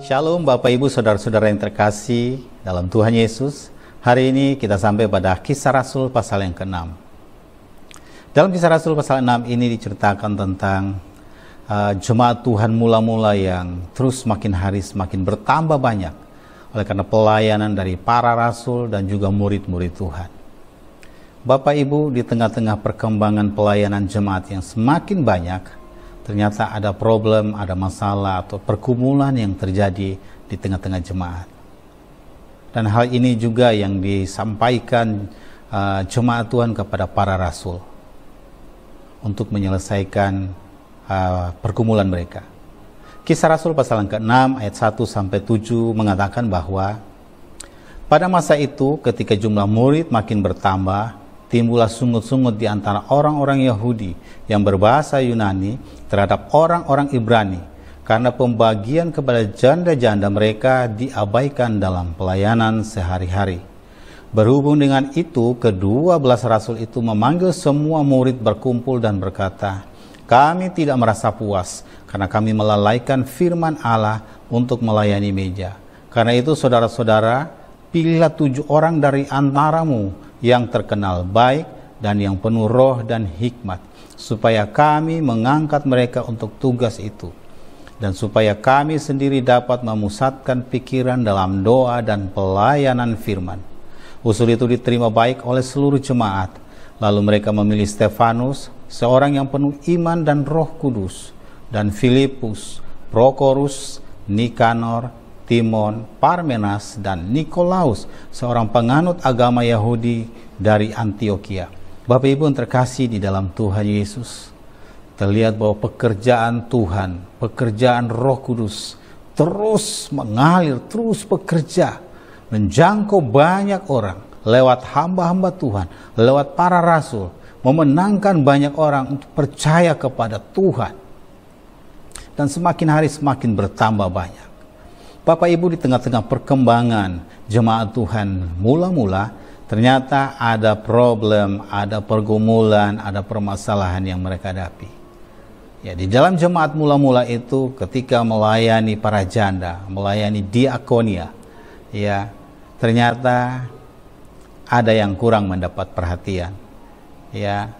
Shalom Bapak Ibu Saudara-saudara yang terkasih dalam Tuhan Yesus. Hari ini kita sampai pada Kisah Rasul pasal yang ke-6. Dalam Kisah Rasul pasal 6 ini diceritakan tentang jemaat Tuhan mula-mula yang terus makin hari semakin bertambah banyak oleh karena pelayanan dari para rasul dan juga murid-murid Tuhan. Bapak Ibu, di tengah-tengah perkembangan pelayanan jemaat yang semakin banyak, ternyata ada problem, ada masalah atau pergumulan yang terjadi di tengah-tengah jemaat. Dan hal ini juga yang disampaikan jemaat Tuhan kepada para rasul untuk menyelesaikan pergumulan mereka. Kisah Rasul pasal yang ke-6 ayat 1-7 mengatakan bahwa pada masa itu ketika jumlah murid makin bertambah, timbullah sungut-sungut di antara orang-orang Yahudi yang berbahasa Yunani terhadap orang-orang Ibrani, karena pembagian kepada janda-janda mereka diabaikan dalam pelayanan sehari-hari. Berhubung dengan itu, ke-12 rasul itu memanggil semua murid berkumpul dan berkata, "Kami tidak merasa puas, karena kami melalaikan firman Allah untuk melayani meja. Karena itu saudara-saudara, pilihlah 7 orang dari antaramu yang terkenal baik dan yang penuh roh dan hikmat, supaya kami mengangkat mereka untuk tugas itu, dan supaya kami sendiri dapat memusatkan pikiran dalam doa dan pelayanan firman." Usul itu diterima baik oleh seluruh jemaat. Lalu mereka memilih Stefanus, seorang yang penuh iman dan Roh Kudus, dan Filipus, Prokorus, Nikanor, Timon, Parmenas, dan Nikolaus, seorang penganut agama Yahudi dari Antioquia. Bapak Ibu yang terkasih di dalam Tuhan Yesus, terlihat bahwa pekerjaan Tuhan, pekerjaan Roh Kudus terus mengalir, terus bekerja, menjangkau banyak orang lewat hamba-hamba Tuhan, lewat para rasul, memenangkan banyak orang untuk percaya kepada Tuhan. Dan semakin hari semakin bertambah banyak. Bapak Ibu, di tengah-tengah perkembangan jemaat Tuhan mula-mula, ternyata ada problem, ada pergumulan, ada permasalahan yang mereka hadapi. Ya, di dalam jemaat mula-mula itu ketika melayani para janda, melayani diakonia, ya, ternyata ada yang kurang mendapat perhatian. Ya,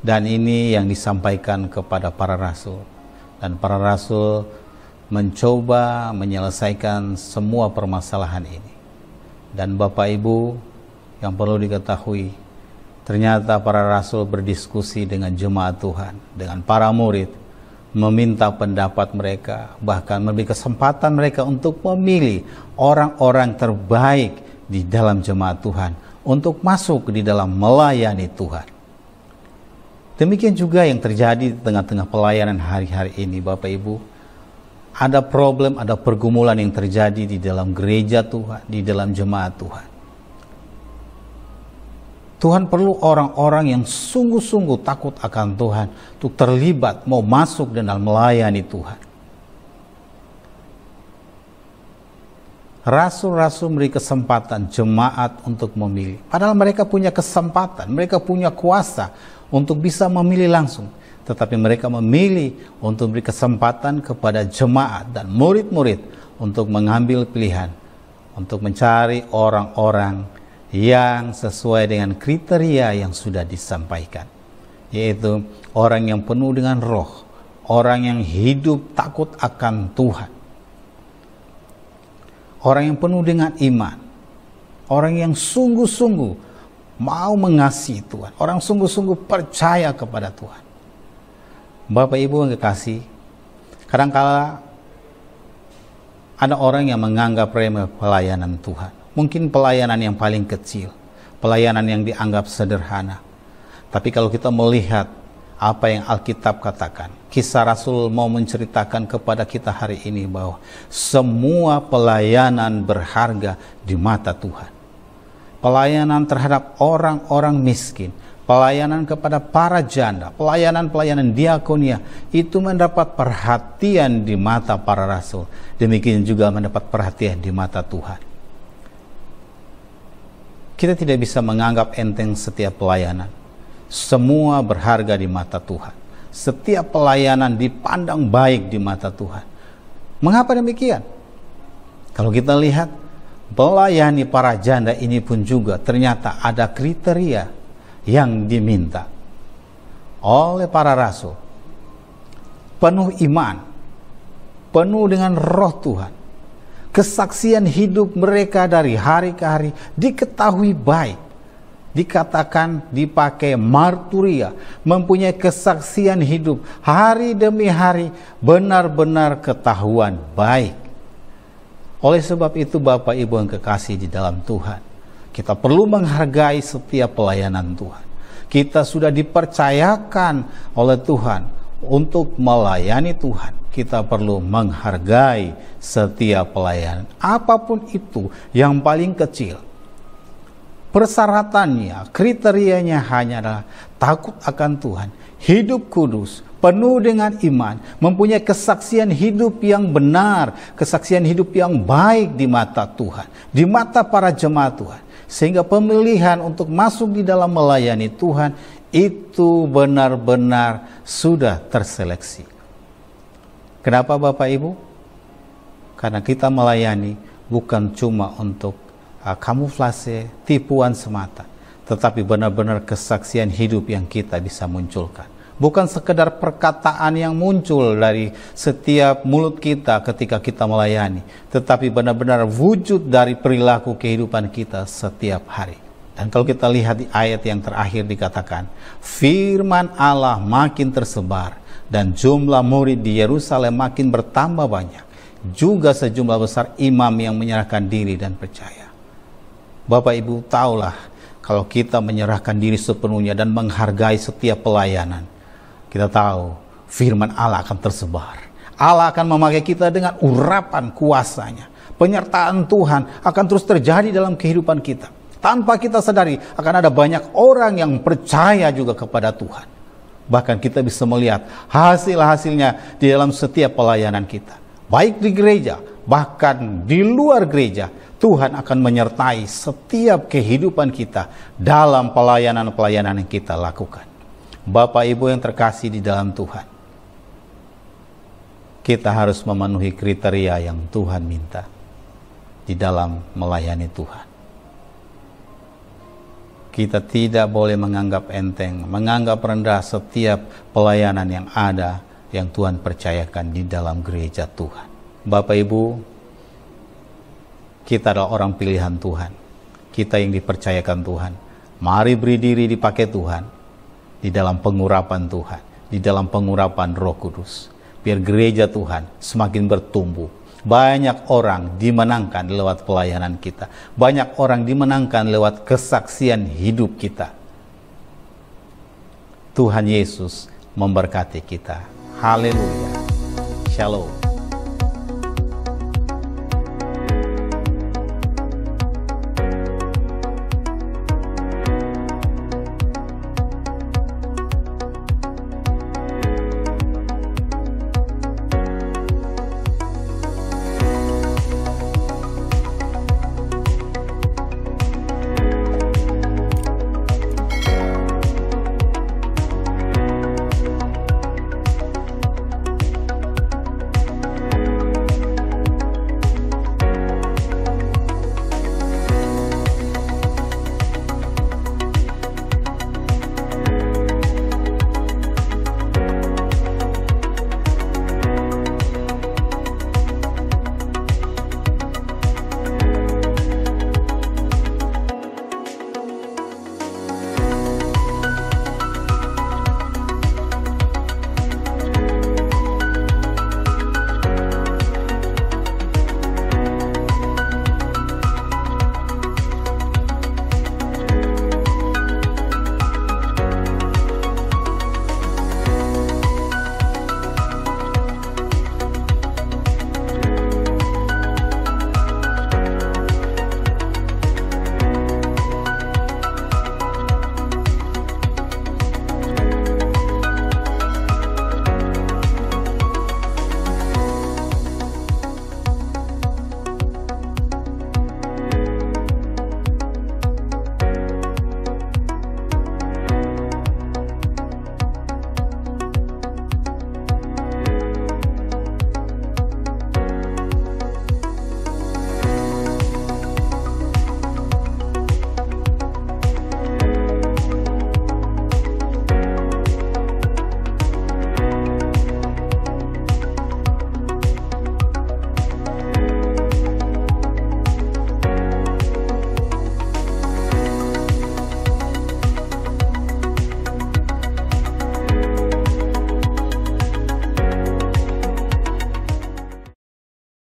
dan ini yang disampaikan kepada para rasul. Dan para rasul mencoba menyelesaikan semua permasalahan ini. Dan Bapak Ibu yang perlu diketahui, ternyata para rasul berdiskusi dengan jemaat Tuhan, dengan para murid, meminta pendapat mereka, bahkan memberi kesempatan mereka untuk memilih orang-orang terbaik di dalam jemaat Tuhan untuk masuk di dalam melayani Tuhan. Demikian juga yang terjadi di tengah-tengah pelayanan hari-hari ini, Bapak Ibu. Ada problem, ada pergumulan yang terjadi di dalam gereja Tuhan, di dalam jemaat Tuhan. Tuhan perlu orang-orang yang sungguh-sungguh takut akan Tuhan untuk terlibat, mau masuk dan melayani Tuhan. Rasul-rasul memberi kesempatan jemaat untuk memilih. Padahal mereka punya kesempatan, mereka punya kuasa untuk bisa memilih langsung. Tetapi mereka memilih untuk beri kesempatan kepada jemaat dan murid-murid untuk mengambil pilihan, untuk mencari orang-orang yang sesuai dengan kriteria yang sudah disampaikan, yaitu orang yang penuh dengan roh, orang yang hidup takut akan Tuhan, orang yang penuh dengan iman, orang yang sungguh-sungguh mau mengasihi Tuhan, orang sungguh-sungguh percaya kepada Tuhan. Bapak Ibu yang kekasih, kadangkala ada orang yang menganggap remeh pelayanan Tuhan. Mungkin pelayanan yang paling kecil, pelayanan yang dianggap sederhana. Tapi kalau kita melihat apa yang Alkitab katakan, Kisah Rasul mau menceritakan kepada kita hari ini bahwa semua pelayanan berharga di mata Tuhan. Pelayanan terhadap orang-orang miskin, pelayanan kepada para janda, pelayanan-pelayanan diakonia, itu mendapat perhatian di mata para rasul. Demikian juga mendapat perhatian di mata Tuhan. Kita tidak bisa menganggap enteng setiap pelayanan. Semua berharga di mata Tuhan. Setiap pelayanan dipandang baik di mata Tuhan. Mengapa demikian? Kalau kita lihat, melayani para janda ini pun juga ternyata ada kriteria yang diminta oleh para rasul. Penuh iman, penuh dengan roh Tuhan. Kesaksian hidup mereka dari hari ke hari diketahui baik. Dikatakan dipakai marturia, mempunyai kesaksian hidup hari demi hari, benar-benar ketahuan baik. Oleh sebab itu Bapak Ibu yang kekasih di dalam Tuhan, kita perlu menghargai setiap pelayanan Tuhan. Kita sudah dipercayakan oleh Tuhan untuk melayani Tuhan. Kita perlu menghargai setiap pelayanan, apapun itu, yang paling kecil. Persyaratannya, kriterianya hanya adalah takut akan Tuhan, hidup kudus, penuh dengan iman, mempunyai kesaksian hidup yang benar, kesaksian hidup yang baik di mata Tuhan, di mata para jemaat Tuhan. Sehingga pemilihan untuk masuk di dalam melayani Tuhan itu benar-benar sudah terseleksi. Kenapa Bapak Ibu? Karena kita melayani bukan cuma untuk kamuflase, tipuan semata, tetapi benar-benar kesaksian hidup yang kita bisa munculkan. Bukan sekedar perkataan yang muncul dari setiap mulut kita ketika kita melayani, tetapi benar-benar wujud dari perilaku kehidupan kita setiap hari. Dan kalau kita lihat di ayat yang terakhir dikatakan, firman Allah makin tersebar dan jumlah murid di Yerusalem makin bertambah banyak. Juga sejumlah besar imam yang menyerahkan diri dan percaya. Bapak Ibu tahulah, kalau kita menyerahkan diri sepenuhnya dan menghargai setiap pelayanan, kita tahu firman Allah akan tersebar. Allah akan memakai kita dengan urapan kuasanya. Penyertaan Tuhan akan terus terjadi dalam kehidupan kita. Tanpa kita sadari, akan ada banyak orang yang percaya juga kepada Tuhan. Bahkan kita bisa melihat hasil-hasilnya di dalam setiap pelayanan kita. Baik di gereja, bahkan di luar gereja, Tuhan akan menyertai setiap kehidupan kita dalam pelayanan-pelayanan yang kita lakukan. Bapak Ibu yang terkasih di dalam Tuhan, kita harus memenuhi kriteria yang Tuhan minta di dalam melayani Tuhan. Kita tidak boleh menganggap enteng, menganggap rendah setiap pelayanan yang ada, yang Tuhan percayakan di dalam gereja Tuhan. Bapak Ibu, kita adalah orang pilihan Tuhan. Kita yang dipercayakan Tuhan. Mari beri diri dipakai Tuhan di dalam pengurapan Tuhan, di dalam pengurapan Roh Kudus. Biar gereja Tuhan semakin bertumbuh. Banyak orang dimenangkan lewat pelayanan kita. Banyak orang dimenangkan lewat kesaksian hidup kita. Tuhan Yesus memberkati kita. Haleluya. Shalom.